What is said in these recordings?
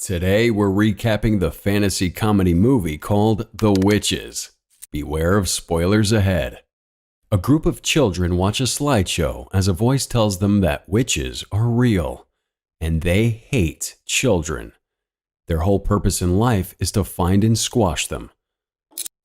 Today we're recapping the fantasy comedy movie called The Witches. Beware of spoilers ahead. A group of children watch a slideshow as a voice tells them that witches are real, and they hate children. Their whole purpose in life is to find and squash them.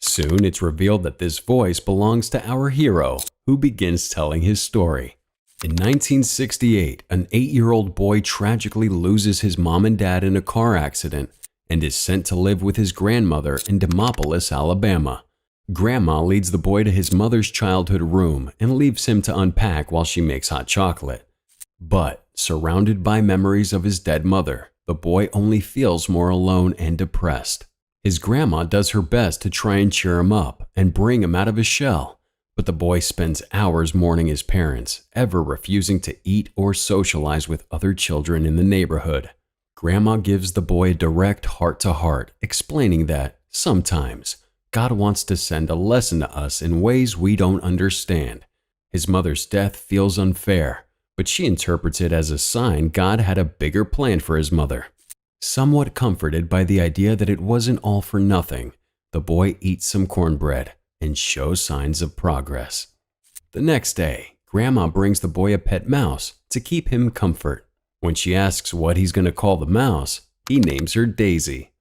Soon it's revealed that this voice belongs to our hero, who begins telling his story. In 1968, an 8-year-old boy tragically loses his mom and dad in a car accident and is sent to live with his grandmother in Demopolis, Alabama. Grandma leads the boy to his mother's childhood room and leaves him to unpack while she makes hot chocolate. But, surrounded by memories of his dead mother, the boy only feels more alone and depressed. His grandma does her best to try and cheer him up and bring him out of his shell. But the boy spends hours mourning his parents, ever refusing to eat or socialize with other children in the neighborhood. Grandma gives the boy a direct heart-to-heart, explaining that, sometimes, God wants to send a lesson to us in ways we don't understand. His mother's death feels unfair, but she interprets it as a sign God had a bigger plan for his mother. Somewhat comforted by the idea that it wasn't all for nothing, the boy eats some cornbread and shows signs of progress. The next day, Grandma brings the boy a pet mouse to keep him comfort. When she asks what he's going to call the mouse, he names her Daisy.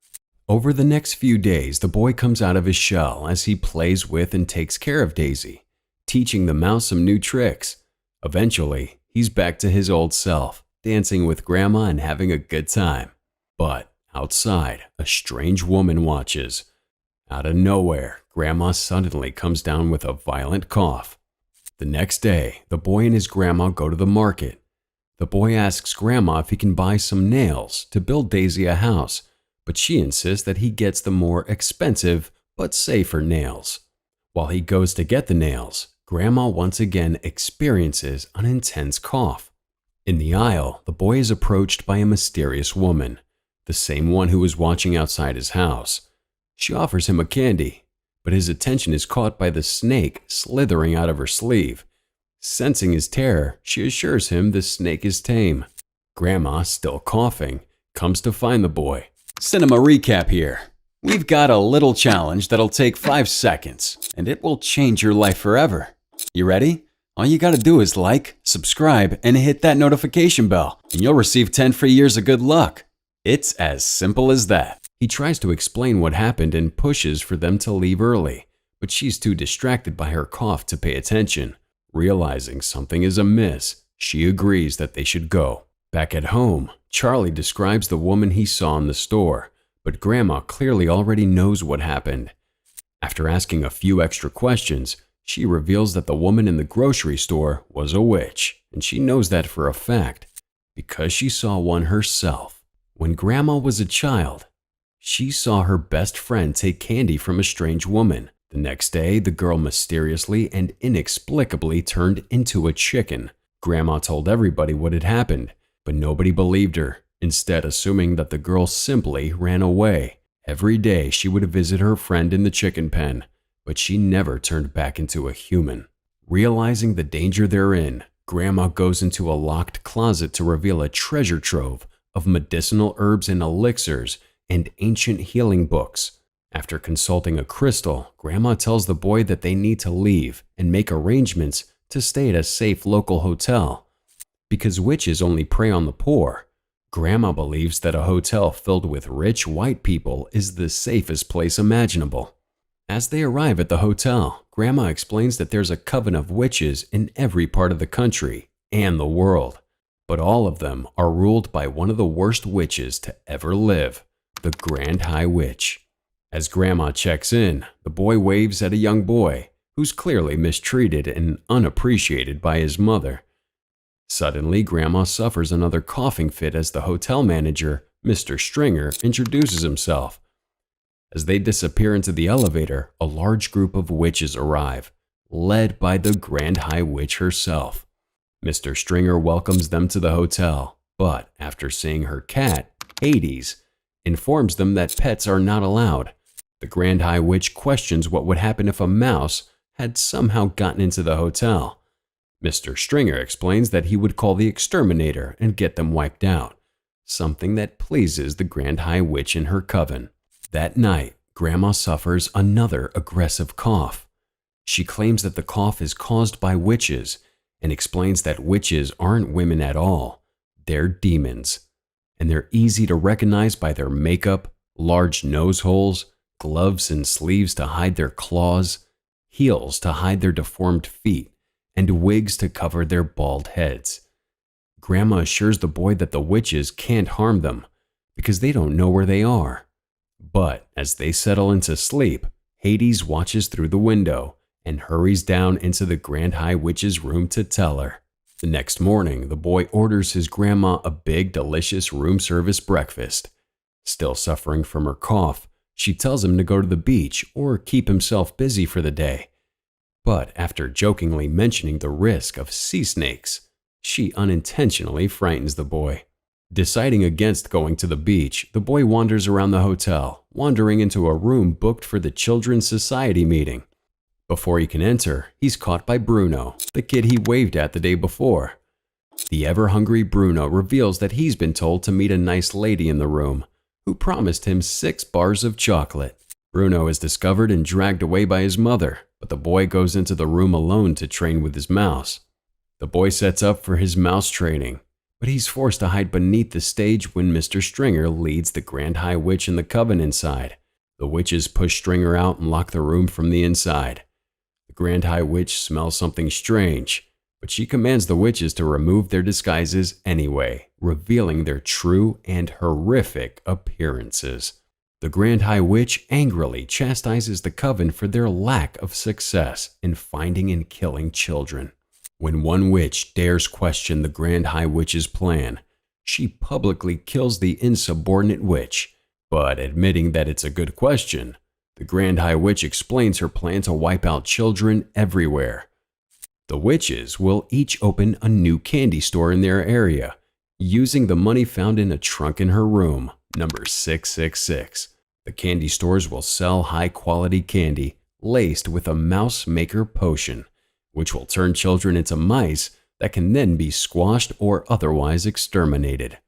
Over the next few days, the boy comes out of his shell as he plays with and takes care of Daisy, teaching the mouse some new tricks. Eventually, he's back to his old self, dancing with Grandma and having a good time. But outside, a strange woman watches. Out of nowhere, Grandma suddenly comes down with a violent cough. The next day, the boy and his grandma go to the market. The boy asks Grandma if he can buy some nails to build Daisy a house, but she insists that he gets the more expensive but safer nails. While he goes to get the nails, Grandma once again experiences an intense cough. In the aisle, the boy is approached by a mysterious woman, the same one who was watching outside his house. She offers him a candy, but his attention is caught by the snake slithering out of her sleeve. Sensing his terror, she assures him the snake is tame. Grandma, still coughing, comes to find the boy. Cinema recap here. We've got a little challenge that'll take 5 seconds, and it will change your life forever. You ready? All you gotta do is like, subscribe, and hit that notification bell, and you'll receive 10 free years of good luck. It's as simple as that. He tries to explain what happened and pushes for them to leave early, but she's too distracted by her cough to pay attention. Realizing something is amiss, she agrees that they should go. Back at home, Charlie describes the woman he saw in the store, but Grandma clearly already knows what happened. After asking a few extra questions, she reveals that the woman in the grocery store was a witch, and she knows that for a fact, because she saw one herself. When Grandma was a child, she saw her best friend take candy from a strange woman. The next day, the girl mysteriously and inexplicably turned into a chicken. Grandma told everybody what had happened, but nobody believed her, instead assuming that the girl simply ran away. Every day, she would visit her friend in the chicken pen, but she never turned back into a human. Realizing the danger they're in, Grandma goes into a locked closet to reveal a treasure trove of medicinal herbs and elixirs and ancient healing books. After consulting a crystal, Grandma tells the boy that they need to leave and make arrangements to stay at a safe local hotel. Because witches only prey on the poor, Grandma believes that a hotel filled with rich white people is the safest place imaginable. As they arrive at the hotel, Grandma explains that there's a coven of witches in every part of the country and the world, but all of them are ruled by one of the worst witches to ever live, the Grand High Witch. As Grandma checks in, the boy waves at a young boy who's clearly mistreated and unappreciated by his mother. Suddenly, Grandma suffers another coughing fit as the hotel manager, Mr. Stringer, introduces himself. As they disappear into the elevator, a large group of witches arrive, led by the Grand High Witch herself. Mr. Stringer welcomes them to the hotel, but after seeing her cat, Hades, informs them that pets are not allowed. The Grand High Witch questions what would happen if a mouse had somehow gotten into the hotel. Mr. Stringer explains that he would call the exterminator and get them wiped out. something that pleases the Grand High Witch and her coven. That night, Grandma suffers another aggressive cough. She claims that the cough is caused by witches and explains that witches aren't women at all. They're demons, and they're easy to recognize by their makeup, large nose holes, gloves and sleeves to hide their claws, heels to hide their deformed feet, and wigs to cover their bald heads. Grandma assures the boy that the witches can't harm them because they don't know where they are. But as they settle into sleep, Hades watches through the window and hurries down into the Grand High Witch's room to tell her. The next morning, the boy orders his grandma a big, delicious room service breakfast. Still suffering from her cough, she tells him to go to the beach or keep himself busy for the day. But after jokingly mentioning the risk of sea snakes, she unintentionally frightens the boy. Deciding against going to the beach, the boy wanders around the hotel, wandering into a room booked for the Children's Society meeting. Before he can enter, he's caught by Bruno, the kid he waved at the day before. The ever-hungry Bruno reveals that he's been told to meet a nice lady in the room, who promised him 6 bars of chocolate. Bruno is discovered and dragged away by his mother, but the boy goes into the room alone to train with his mouse. The boy sets up for his mouse training, but he's forced to hide beneath the stage when Mr. Stringer leads the Grand High Witch and the coven inside. The witches push Stringer out and lock the room from the inside. The Grand High Witch smells something strange, but she commands the witches to remove their disguises anyway, revealing their true and horrific appearances. The Grand High Witch angrily chastises the coven for their lack of success in finding and killing children. When one witch dares question the Grand High Witch's plan, she publicly kills the insubordinate witch, but admitting that it's a good question, the Grand High Witch explains her plan to wipe out children everywhere. The witches will each open a new candy store in their area, using the money found in a trunk in her room, number 666. The candy stores will sell high-quality candy laced with a mouse maker potion, which will turn children into mice that can then be squashed or otherwise exterminated.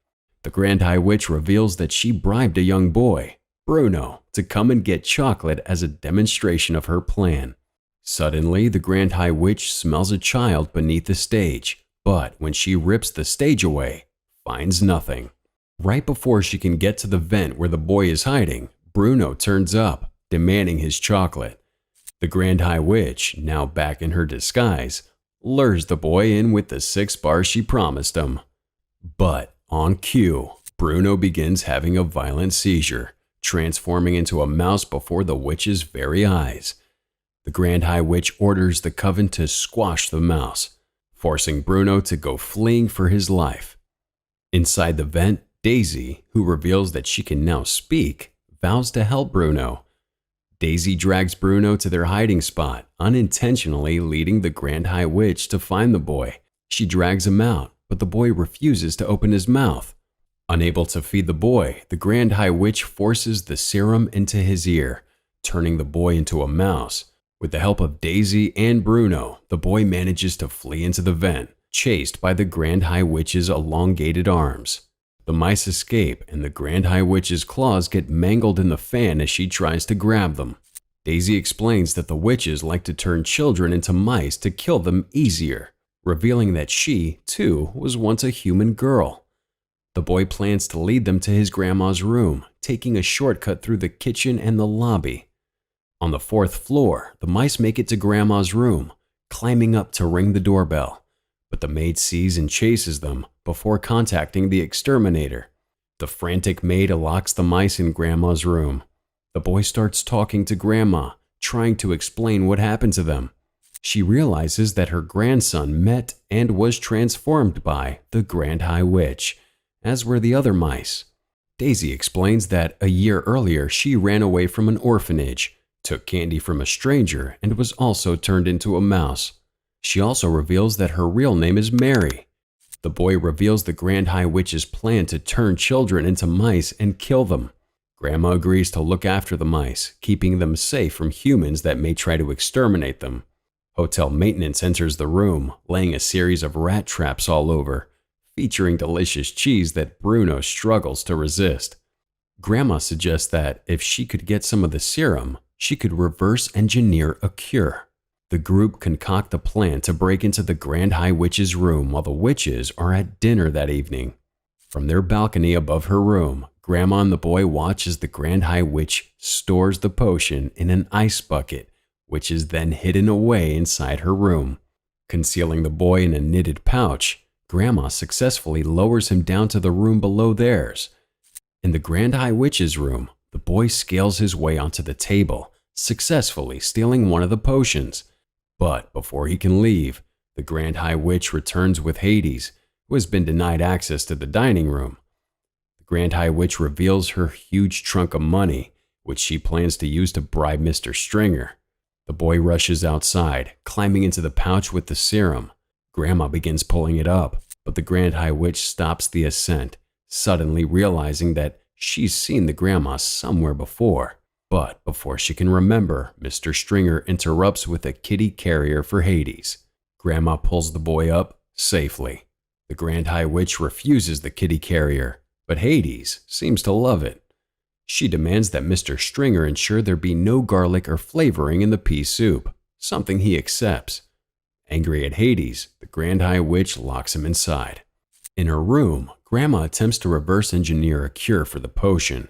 The Grand High Witch reveals that she bribed a young boy, Bruno, to come and get chocolate as a demonstration of her plan. Suddenly, the Grand High Witch smells a child beneath the stage, but when she rips the stage away, finds nothing. Right before she can get to the vent where the boy is hiding, Bruno turns up, demanding his chocolate. The Grand High Witch, now back in her disguise, lures the boy in with the 6 bars she promised him. But on cue, Bruno begins having a violent seizure, transforming into a mouse before the witch's very eyes. The Grand High Witch orders the coven to squash the mouse, forcing Bruno to go fleeing for his life. Inside the vent, Daisy, who reveals that she can now speak, vows to help Bruno. Daisy drags Bruno to their hiding spot, unintentionally leading the Grand High Witch to find the boy. She drags him out, but the boy refuses to open his mouth. Unable to feed the boy, the Grand High Witch forces the serum into his ear, turning the boy into a mouse. With the help of Daisy and Bruno, the boy manages to flee into the vent, chased by the Grand High Witch's elongated arms. The mice escape, and the Grand High Witch's claws get mangled in the fan as she tries to grab them. Daisy explains that the witches like to turn children into mice to kill them easier, revealing that she, too, was once a human girl. The boy plans to lead them to his grandma's room, taking a shortcut through the kitchen and the lobby. On the 4th floor, the mice make it to Grandma's room, climbing up to ring the doorbell, but the maid sees and chases them before contacting the exterminator. The frantic maid locks the mice in Grandma's room. The boy starts talking to Grandma, trying to explain what happened to them. She realizes that her grandson met and was transformed by the Grand High Witch, as were the other mice. Daisy explains that a year earlier she ran away from an orphanage, took candy from a stranger, and was also turned into a mouse. She also reveals that her real name is Mary. The boy reveals the Grand High Witch's plan to turn children into mice and kill them. Grandma agrees to look after the mice, keeping them safe from humans that may try to exterminate them. Hotel maintenance enters the room, laying a series of rat traps all over, featuring delicious cheese that Bruno struggles to resist. Grandma suggests that if she could get some of the serum, she could reverse engineer a cure. The group concoct a plan to break into the Grand High Witch's room while the witches are at dinner that evening. From their balcony above her room, Grandma and the boy watch as the Grand High Witch stores the potion in an ice bucket, which is then hidden away inside her room. Concealing the boy in a knitted pouch, Grandma successfully lowers him down to the room below theirs. In the Grand High Witch's room, the boy scales his way onto the table, successfully stealing one of the potions. But before he can leave, the Grand High Witch returns with Hades, who has been denied access to the dining room. The Grand High Witch reveals her huge trunk of money, which she plans to use to bribe Mr. Stringer. The boy rushes outside, climbing into the pouch with the serum. Grandma begins pulling it up, but the Grand High Witch stops the ascent, suddenly realizing that she's seen the grandma somewhere before. But before she can remember, Mr. Stringer interrupts with a kitty carrier for Hades. Grandma pulls the boy up safely. The Grand High Witch refuses the kitty carrier, but Hades seems to love it. She demands that Mr. Stringer ensure there be no garlic or flavoring in the pea soup, something he accepts. Angry at Hades, the Grand High Witch locks him inside. In her room, Grandma attempts to reverse engineer a cure for the potion,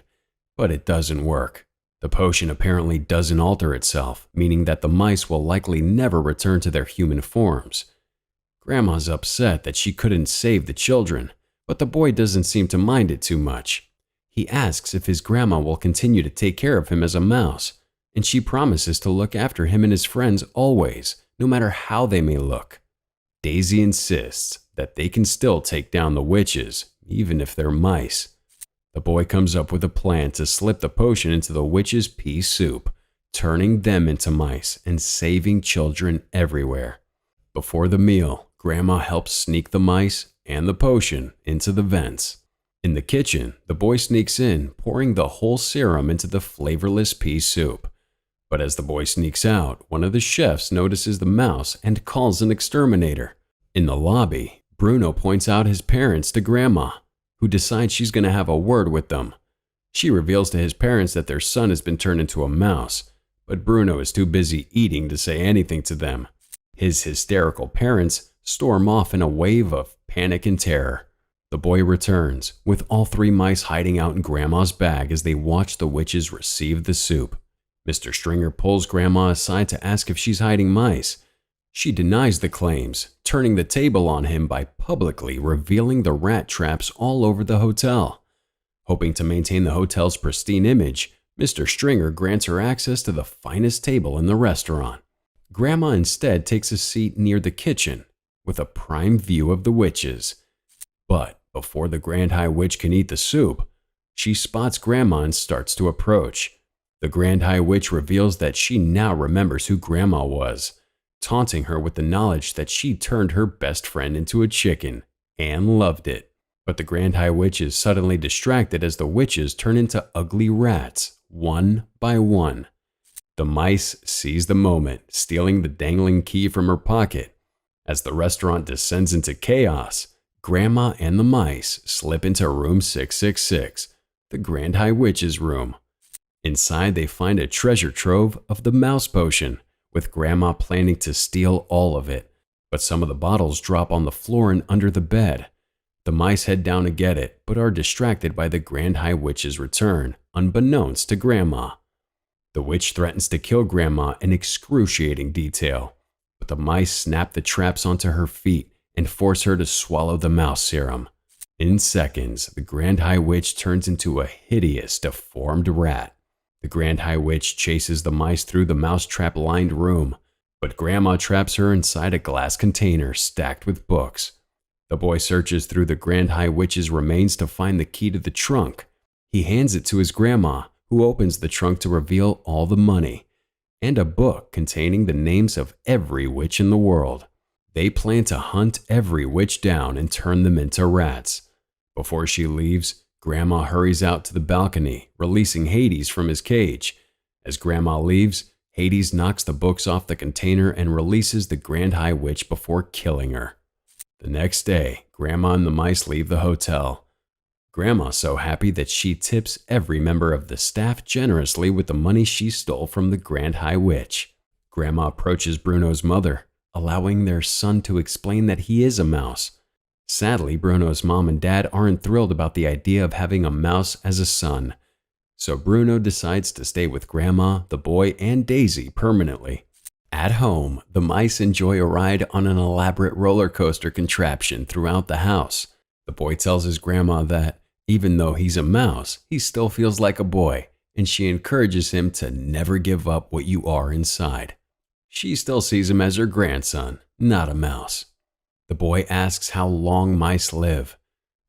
but it doesn't work. The potion apparently doesn't alter itself, meaning that the mice will likely never return to their human forms. Grandma's upset that she couldn't save the children, but the boy doesn't seem to mind it too much. He asks if his grandma will continue to take care of him as a mouse, and she promises to look after him and his friends always, no matter how they may look. Daisy insists that they can still take down the witches, even if they're mice. The boy comes up with a plan to slip the potion into the witch's pea soup, turning them into mice and saving children everywhere. Before the meal, Grandma helps sneak the mice and the potion into the vents. In the kitchen, the boy sneaks in, pouring the whole serum into the flavorless pea soup. But as the boy sneaks out, one of the chefs notices the mouse and calls an exterminator. In the lobby, Bruno points out his parents to Grandma, who decides she's going to have a word with them. She reveals to his parents that their son has been turned into a mouse, but Bruno is too busy eating to say anything to them. His hysterical parents storm off in a wave of panic and terror. The boy returns, with all three mice hiding out in Grandma's bag as they watch the witches receive the soup. Mr. Stringer pulls Grandma aside to ask if she's hiding mice. She denies the claims, turning the table on him by publicly revealing the rat traps all over the hotel. Hoping to maintain the hotel's pristine image, Mr. Stringer grants her access to the finest table in the restaurant. Grandma instead takes a seat near the kitchen, with a prime view of the witches. But before the Grand High Witch can eat the soup, she spots Grandma and starts to approach. The Grand High Witch reveals that she now remembers who Grandma was, taunting her with the knowledge that she turned her best friend into a chicken and loved it. But the Grand High Witch is suddenly distracted as the witches turn into ugly rats, one by one. The mice seize the moment, stealing the dangling key from her pocket. As the restaurant descends into chaos, Grandma and the mice slip into room 666, the Grand High Witch's room. Inside, they find a treasure trove of the mouse potion, with Grandma planning to steal all of it. But some of the bottles drop on the floor and under the bed. The mice head down to get it, but are distracted by the Grand High Witch's return, unbeknownst to Grandma. The witch threatens to kill Grandma in excruciating detail, but the mice snap the traps onto her feet and force her to swallow the mouse serum. In seconds, the Grand High Witch turns into a hideous, deformed rat. The Grand High Witch chases the mice through the mousetrap-lined room, but Grandma traps her inside a glass container stacked with books. The boy searches through the Grand High Witch's remains to find the key to the trunk. He hands it to his grandma, who opens the trunk to reveal all the money, and a book containing the names of every witch in the world. They plan to hunt every witch down and turn them into rats. Before she leaves, Grandma hurries out to the balcony, releasing Hades from his cage. As Grandma leaves, Hades knocks the books off the container and releases the Grand High Witch before killing her. The next day, Grandma and the mice leave the hotel. Grandma's so happy that she tips every member of the staff generously with the money she stole from the Grand High Witch. Grandma approaches Bruno's mother, allowing their son to explain that he is a mouse. Sadly, Bruno's mom and dad aren't thrilled about the idea of having a mouse as a son, so Bruno decides to stay with Grandma, the boy, and Daisy permanently. At home, the mice enjoy a ride on an elaborate roller coaster contraption throughout the house. The boy tells his grandma that, even though he's a mouse, he still feels like a boy, and she encourages him to never give up what you are inside. She still sees him as her grandson, not a mouse. The boy asks how long mice live,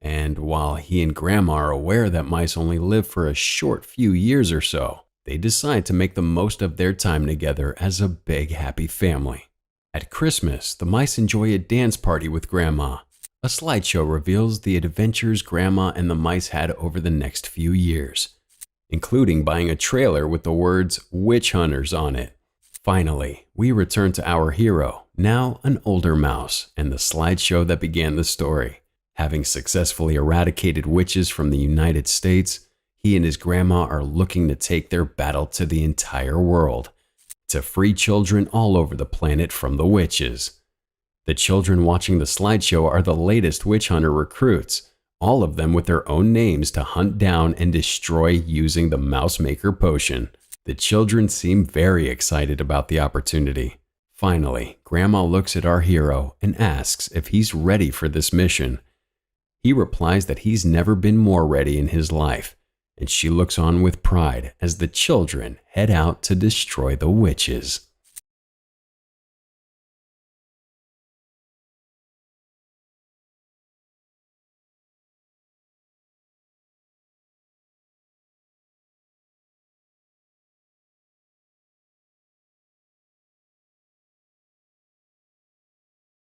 and while he and Grandma are aware that mice only live for a short few years or so, they decide to make the most of their time together as a big happy family. At Christmas, the mice enjoy a dance party with Grandma. A slideshow reveals the adventures Grandma and the mice had over the next few years, including buying a trailer with the words "Witch Hunters" on it. Finally, we return to our hero, now an older mouse, and the slideshow that began the story. Having successfully eradicated witches from the United States, he and his grandma are looking to take their battle to the entire world, to free children all over the planet from the witches. The children watching the slideshow are the latest witch hunter recruits, all of them with their own names to hunt down and destroy using the Mouse Maker potion. The children seem very excited about the opportunity. Finally, Grandma looks at our hero and asks if he's ready for this mission. He replies that he's never been more ready in his life, and she looks on with pride as the children head out to destroy the witches.